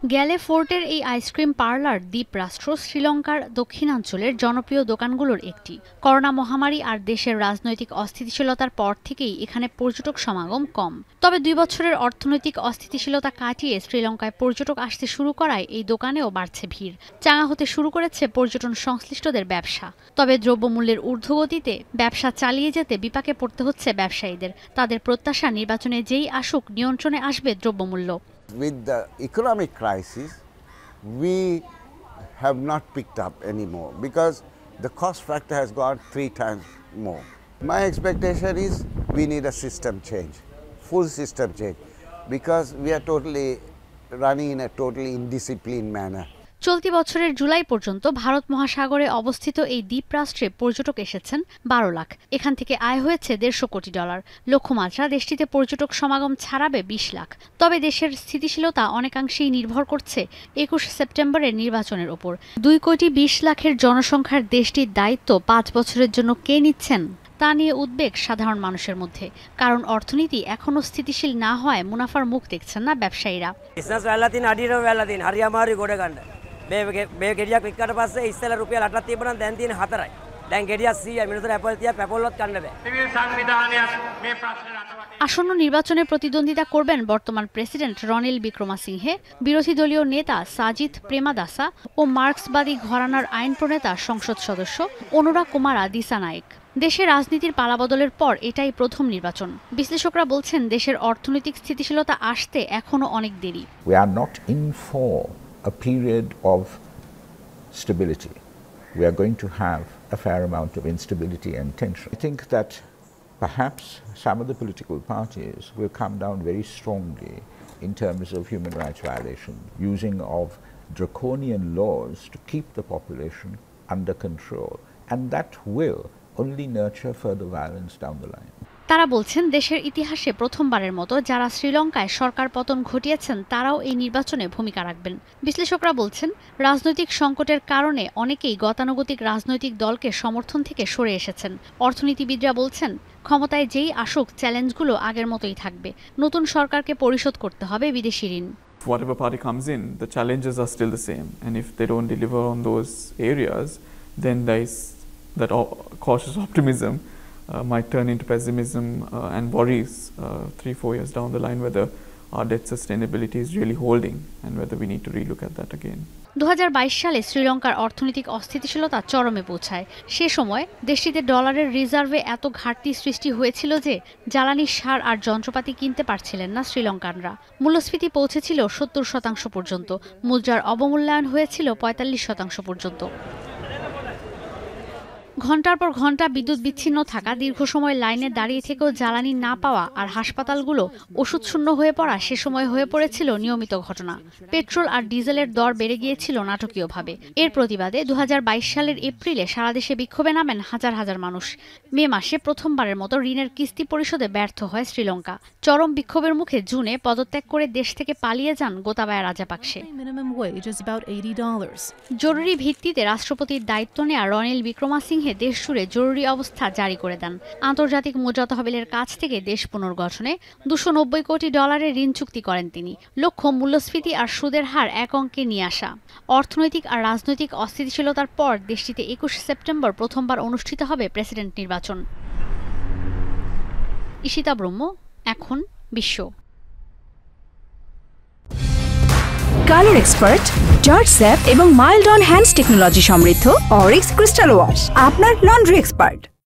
গ্যালে ফোর্টের এই ice cream parlour দ্বীপরাষ্ট্র শ্রীলঙ্কার দক্ষিণাঞ্চলের জনপ্রিয় দোকানগুলোর একটি। করোনা মহামারী আর দেশের রাজনৈতিক অস্থিতিশীলতার পর থেকেই এখানে পর্যটক সমাগম কম। তবে 2 বছরের অর্থনৈতিক অস্থিতিশীলতা কাটিয়ে শ্রীলঙ্কায় পর্যটক আসতে শুরু করায় এই দোকানেও বাড়ছে ভিড়। চাঙা হতে শুরু করেছে পর্যটন সংশ্লিষ্টদের ব্যবসা। তবে দ্রব্যমূল্যের ঊর্ধ্বগতিতে ব্যবসা চালিয়ে যেতে বিপাকে পড়তে হচ্ছে ব্যবসায়ীদের। তাদের প্রত্যাশা নির্বাচনে যেই আসুক নিয়ন্ত্রণে আসবে দ্রব্যমূল্য। With the economic crisis, we have not picked up anymore because the cost factor has gone 3 times more. My expectation is we need a system change, full system change, because we are totally running in a totally indisciplined manner. চলতি বছরের জুলাই পর্যন্ত ভারত মহাসাগরে অবস্থিত এই দ্বীপরাষ্ট্রে পর্যটক এসেছেন 12 লাখ। এখান থেকে আয় হয়েছে $150 কোটি। লক্ষ্যমাত্রা দেশটিতে পর্যটক সমাগম ছাড়াবে 20 লাখ। তবে দেশের স্থিতিশীলতা অনেকাংশেই নির্ভর করছে 21 সেপ্টেম্বরের নির্বাচনের ওপর। 2,20 লাখের জনসংখ্যার দেশটির দায়িত্ব 5 বছরের জন্য কে নিচ্ছেন তা নিয়ে উদ্বেগ সাধারণ মানুষের মধ্যে। কারণ অর্থনীতি এখনো স্থিতিশীল না হয় মুনাফার মুখ দেখছেন না ব্যবসায়ীরা। මේ ගෙඩියක් වික්කට පස්සේ ඉස්සෙල්ලා රුපියල් 8ක් තිබුණා දැන් තියෙන 4යි. දැන් ගෙඩියක් 100යි. මිනිස්සුන්ට ඇපල් තියා පැපල්වත් කන්න බෑ. আসন্ন নির্বাচনে প্রতিদ্বন্দ্বিতা করবেন বর্তমান প্রেসিডেন্ট রনিল বিক্রমাসিংহে, বিরোধী দলীয় নেতা সাজিথ প্রেমাদাসা ও মার্ক্সবাদী ঘরানার আইন প্রণেতা সংসদ সদস্য অনুরা কুমারা দিসানায়েক। দেশে রাজনীতির পালাবদলের পর এটাই প্রথম নির্বাচন। বিশ্লেষকরা বলছেন দেশের অর্থনৈতিক স্থিতিশীলতা আসতে এখনো অনেক দেরি। We are not in for a period of stability. We are going to have a fair amount of instability and tension. I think that perhaps some of the political parties will come down very strongly in terms of human rights violation, using of draconian laws to keep the population under control, and that will only nurture further violence down the line. তারা বলছেন দেশের ইতিহাসে প্রথমবারের মতো যারা শ্রীলঙ্কায় সরকার পতন ঘটিয়েছেন তারাও এই নির্বাচনে ভূমিকা রাখবেন। বিশ্লেষকরা বলছেন রাজনৈতিক সংকটের কারণে অনেকেই গতানুগতিক রাজনৈতিক দলকে সমর্থন থেকে সরে এসেছেন। অর্থনীতিবিদরা বলছেন ক্ষমতায় যেই আসুক চ্যালেঞ্জগুলো আগের মতোই থাকবে। নতুন সরকারকে পরিশোধ করতে হবে বিদেশি ঋণ। Whatever party comes in, the challenges are still the same, and if they don't deliver on those areas, then there is that cautious optimism might turn into pessimism and worries 3-4 years down the line whether our debt sustainability is really holding and whether we need to relook at that again. 2022 সালে শ্রীলঙ্কার অর্থনৈতিক অস্থিতিশীলতা চরমে পৌঁছায়। সে সময় দেশটিতে ডলারের রিজার্ভে এত ঘাটতি সৃষ্টি হয়েছিল যে জ্বালানি সার আর যন্ত্রপাতি কিনতে পারছিলেন না শ্রীলঙ্কানরা। মূল্যস্ফীতি পৌঁছেছিল 70% পর্যন্ত। মুদ্রার অবমূল্যায়ন হয়েছিল 45% পর্যন্ত। ঘণ্টার পর ঘণ্টা বিদ্যুৎ বিচ্ছিন্ন থাকা, দীর্ঘ সময় লাইনে দাঁড়িয়ে থেকেও জ্বালানি না পাওয়া আর হাসপাতালগুলো ওষুধ শূন্য হয়ে পড়া সে সময় হয়ে পড়েছিল নিয়মিত ঘটনা। পেট্রোল আর ডিজেলের দর বেড়ে গিয়েছিল নাটকীয়ভাবে। এর প্রতিবাদে 2022 সালের এপ্রিলে সারা দেশে বিক্ষোভে নামেন হাজার হাজার মানুষ। মে মাসে প্রথমবারের মতো ঋণের কিস্তি পরিশোধে ব্যর্থ হয় শ্রীলঙ্কা। চরম বিক্ষোভের মুখে জুনে পদত্যাগ করে দেশ থেকে পালিয়ে যান গোতাবায়া রাজাপাকসে। জরুরি ভিত্তিতে রাষ্ট্রপতির দায়িত্ব নেয়া রনিল বিক্রমাসিংহে দেশ জুড়ে জরুরি অবস্থা জারি করে দেন। আন্তর্জাতিক মুদ্রা তহবিলের কাছ থেকে দেশ পুনর্গঠনে $290 কোটি ঋণ চুক্তি করেন তিনি। লক্ষ্য মূল্যস্ফীতি আর সুদের হার এক অঙ্কে নিয়ে আসা। অর্থনৈতিক আর রাজনৈতিক অস্থিতিশীলতার পর দেশটিতে 21 সেপ্টেম্বর প্রথমবার অনুষ্ঠিত হবে প্রেসিডেন্ট নির্বাচন। ঈশিতা ব্রহ্ম, এখন বিশ্ব। কালার এক্সপার্ট, জর্জ স্যাপ এবং মাইল্ড অন হ্যান্ডস টেকনোলজি সমৃদ্ধ অরিক্স ক্রিস্টাল ওয়াশ আপনার লন্ড্রি এক্সপার্ট।